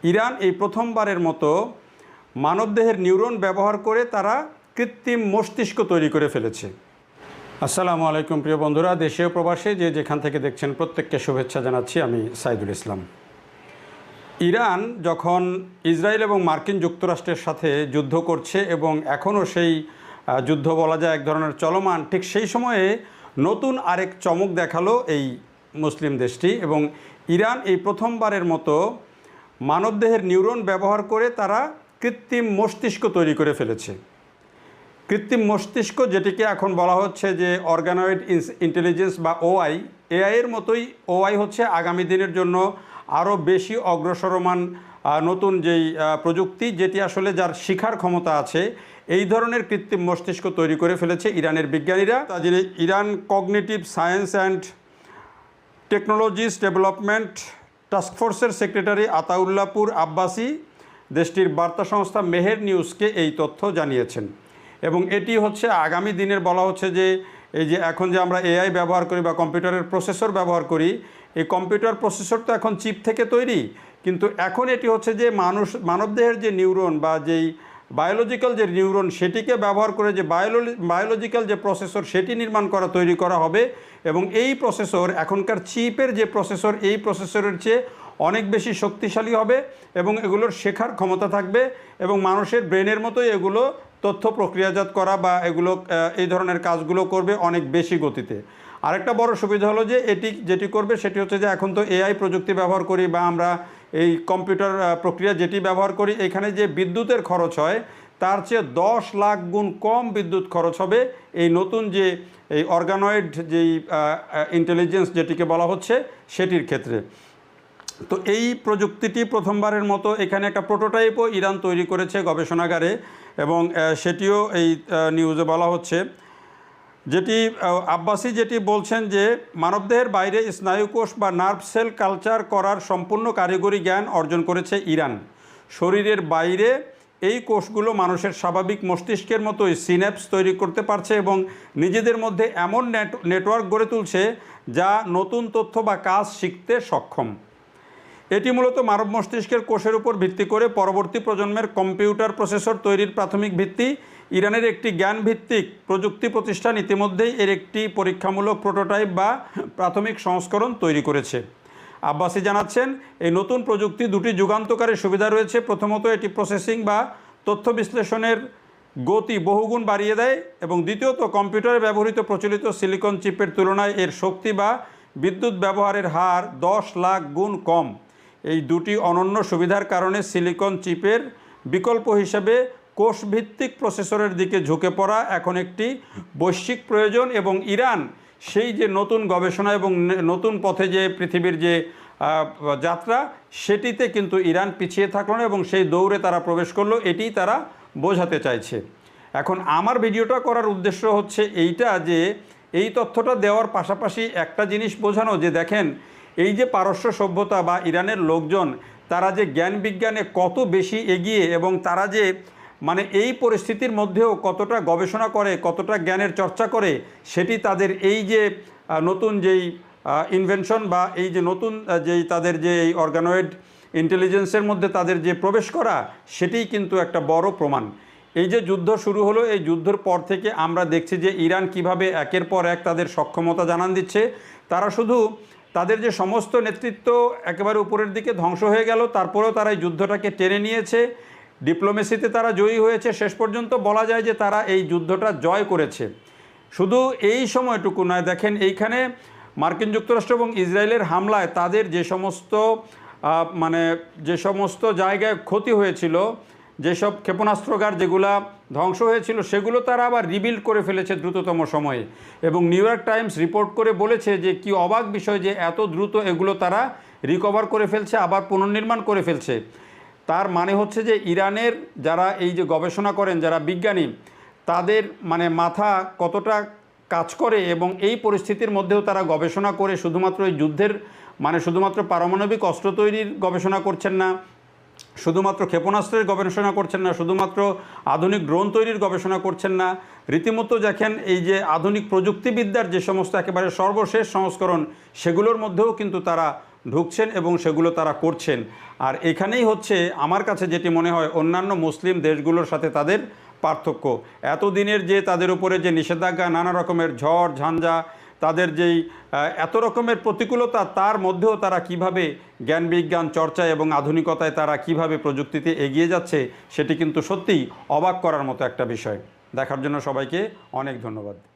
Iran এই প্রথমবারের মতো মানবদেহের নিউরন ব্যবহার করে তারা কৃত্রিম মস্তিষ্ক তৈরি করে ফেলেছে। আসসালামু আলাইকুম প্রিয় বন্ধুরা, দেশে ও প্রবাসে যে যেখান থেকে দেখছেন প্রত্যেককে শুভেচ্ছা জানাচ্ছি। আমি সাইদুল ইসলাম। ইরান যখন ইসরায়েল এবং মার্কিন যুক্তরাষ্ট্রের সাথে যুদ্ধ করছে এবং এখনও সেই যুদ্ধ বলা যায় এক ধরনের চলমান, ঠিক সেই সময়ে নতুন আরেক চমক দেখালো এই মুসলিম দেশটি। এবং ইরান এই প্রথমবারের মতো মানবদেহের নিউরন ব্যবহার করে তারা কৃত্রিম মস্তিষ্ক তৈরি করে ফেলেছে। কৃত্রিম মস্তিষ্ক, যেটিকে এখন বলা হচ্ছে যে অর্গানয়েড ইন্টেলিজেন্স বা এআইয়ের মতোই ওআই হচ্ছে আগামী দিনের জন্য আরও বেশি অগ্রসরমান নতুন যেই প্রযুক্তি, যেটি আসলে যার শিখার ক্ষমতা আছে, এই ধরনের কৃত্রিম মস্তিষ্ক তৈরি করে ফেলেছে ইরানের বিজ্ঞানীরা। যিনি Iran cognitive science and technologies development টাস্কফোর্সের সেক্রেটারি আতাউল্লাপুর আব্বাসি দেশটির বার্তা সংস্থা মেহের নিউজকে এই তথ্য জানিয়েছেন। এবং এটি হচ্ছে আগামী দিনের বলা হচ্ছে যে এই যে এখন যে আমরা এআই ব্যবহার করি বা কম্পিউটারের প্রসেসর ব্যবহার করি, এই কম্পিউটার প্রসেসর তো এখন চিপ থেকে তৈরি, কিন্তু এখন এটি হচ্ছে যে মানবদেহের যে নিউরন বা যেই বায়োলজিক্যাল যে নিউরন, সেটিকে ব্যবহার করে যে বায়োলজিক্যাল যে প্রসেসর সেটি তৈরি করা হবে। এবং এই প্রসেসর এখনকার চিপের যে প্রসেসর, এই প্রসেসরের চেয়ে অনেক বেশি শক্তিশালী হবে এবং এগুলোর শেখার ক্ষমতা থাকবে এবং মানুষের ব্রেনের মতোই এগুলো তথ্য প্রক্রিয়াজাত করা বা এগুলো এই ধরনের কাজগুলো করবে অনেক বেশি গতিতে। আরেকটা বড় সুবিধা হলো যে এটি যেটি করবে সেটি হচ্ছে যে এখন তো এআই প্রযুক্তি ব্যবহার করি বা আমরা এই কম্পিউটার প্রক্রিয়া যেটি ব্যবহার করি, এখানে যে বিদ্যুতের খরচ হয় তার চেয়ে 10 লাখ গুণ কম বিদ্যুৎ খরচ হবে এই নতুন যে এই অর্গানয়েড যেই ইন্টেলিজেন্স যেটিকে বলা হচ্ছে সেটির ক্ষেত্রে। তো এই প্রযুক্তিটি প্রথমবারের মতো এখানে একটা প্রোটোটাইপও ইরান তৈরি করেছে গবেষণাগারে, এবং সেটিও এই নিউজে বলা হচ্ছে। যেটি আব্বাসি যেটি বলছেন যে মানবদেহের বাইরে স্নায়ুকোষ বা নার্ভ সেল কালচার করার সম্পূর্ণ কারিগরি জ্ঞান অর্জন করেছে ইরান। শরীরের বাইরে এই কোষগুলো মানুষের স্বাভাবিক মস্তিষ্কের মতোই সিন্যাপস তৈরি করতে পারছে এবং নিজেদের মধ্যে এমন নেটওয়ার্ক গড়ে তুলছে যা নতুন তথ্য বা কাজ শিখতে সক্ষম। এটি মূলত মানব মস্তিষ্কের কোষের উপর ভিত্তি করে পরবর্তী প্রজন্মের কম্পিউটার প্রসেসর তৈরির প্রাথমিক ভিত্তি। ইরানের একটি জ্ঞানভিত্তিক প্রযুক্তি প্রতিষ্ঠান ইতিমধ্যেই এর একটি পরীক্ষামূলক প্রোটোটাইপ বা প্রাথমিক সংস্করণ তৈরি করেছে। আব্বাসি জানাচ্ছেন, এই নতুন প্রযুক্তি দুটি যুগান্তকারী সুবিধা রয়েছে। প্রথমত, এটি প্রসেসিং বা তথ্য বিশ্লেষণের গতি বহুগুণ বাড়িয়ে দেয়, এবং দ্বিতীয়ত, কম্পিউটারে ব্যবহৃত প্রচলিত সিলিকন চিপের তুলনায় এর শক্তি বা বিদ্যুৎ ব্যবহারের হার 10 লাখ গুণ কম। এই দুটি অনন্য সুবিধার কারণে সিলিকন চিপের বিকল্প হিসেবে কোষভিত্তিক প্রসেসরের দিকে ঝুঁকে পড়া এখন একটি বৈশ্বিক প্রয়োজন। এবং ইরান সেই যে নতুন গবেষণা এবং নতুন পথে যে পৃথিবীর যে যাত্রা, সেটিতে কিন্তু ইরান পিছিয়ে থাকলো না এবং সেই দৌড়ে তারা প্রবেশ করলো, এটি তারা বোঝাতে চাইছে। এখন আমার ভিডিওটা করার উদ্দেশ্য হচ্ছে এইটা, যে এই তথ্যটা দেওয়ার পাশাপাশি একটা জিনিস বোঝানো, যে দেখেন এই যে পারস্য সভ্যতা বা ইরানের লোকজন, তারা যে জ্ঞান বিজ্ঞানে কত বেশি এগিয়ে এবং তারা যে এই পরিস্থিতির মধ্যেও কতটা গবেষণা করে, কতটা জ্ঞানের চর্চা করে, সেটি তাদের এই যে নতুন যেই ইনভেনশন বা এই যে নতুন যেই তাদের যে এই অর্গানয়েড ইন্টেলিজেন্সের মধ্যে তাদের যে প্রবেশ করা, সেটিই কিন্তু একটা বড় প্রমাণ। এই যে যুদ্ধ শুরু হলো, এই যুদ্ধের পর থেকে আমরা দেখছি যে ইরান কিভাবে একের পর এক তাদের সক্ষমতা জানান দিচ্ছে। তারা শুধু তাদের যে সমস্ত নেতৃত্ব একেবারে উপরের দিকে ধ্বংস হয়ে গেল, তারপরেও তারা এই যুদ্ধটাকে টেনে নিয়েছে, ডিপ্লোমেসিতে তারা জয়ী হয়েছে, শেষ পর্যন্ত বলা যায় যে তারা এই যুদ্ধটা জয় করেছে। শুধু এই সময়টুকু নয়, দেখেন এইখানে মার্কিন যুক্তরাষ্ট্র এবং ইসরায়েলের হামলায় তাদের যে সমস্ত জায়গায় ক্ষতি হয়েছিল, যেসব ক্ষেপণাস্ত্রাগার যেগুলা ধ্বংস হয়েছিল, সেগুলো তারা আবার রিবিল্ড করে ফেলেছে দ্রুততম সময়ে। এবং নিউ ইয়র্ক টাইমস রিপোর্ট করে বলেছে যে কি অবাক বিষয় যে এত দ্রুত এগুলো তারা রিকভার করে ফেলছে, আবার পুনর্নির্মাণ করে ফেলছে। তার মানে হচ্ছে যে ইরানের যারা এই যে গবেষণা করেন, যারা বিজ্ঞানী, তাদের মাথা কতটা কাজ করে, এবং এই পরিস্থিতির মধ্যেও তারা গবেষণা করে শুধুমাত্র এই যুদ্ধের শুধুমাত্র পারমাণবিক অস্ত্র তৈরির গবেষণা করছেন না, শুধুমাত্র ক্ষেপণাস্ত্রের গবেষণা করছেন না, শুধুমাত্র আধুনিক ড্রোন তৈরির গবেষণা করছেন না, রীতিমতো দেখেন এই যে আধুনিক প্রযুক্তিবিদ্যার যে সমস্ত একেবারে সর্বশেষ সংস্করণ, সেগুলোর মধ্যেও কিন্তু তারা ঢুকছেন এবং সেগুলো তারা করছেন। আর এখানেই হচ্ছে আমার কাছে যেটি মনে হয় অন্যান্য মুসলিম দেশগুলোর সাথে তাদের পার্থক্য। এতদিনের যে তাদের উপরে যে নিষেধাজ্ঞা, নানা রকমের ঝড় ঝঞ্ঝা, তাদের যেই এত রকমের প্রতিকূলতা, তার মধ্যেও তারা কিভাবে জ্ঞান বিজ্ঞান চর্চা এবং আধুনিকতায় তারা কিভাবে প্রযুক্তিতে এগিয়ে যাচ্ছে, সেটি কিন্তু সত্যিই অবাক করার মতো একটা বিষয়। দেখার জন্য সবাইকে অনেক ধন্যবাদ।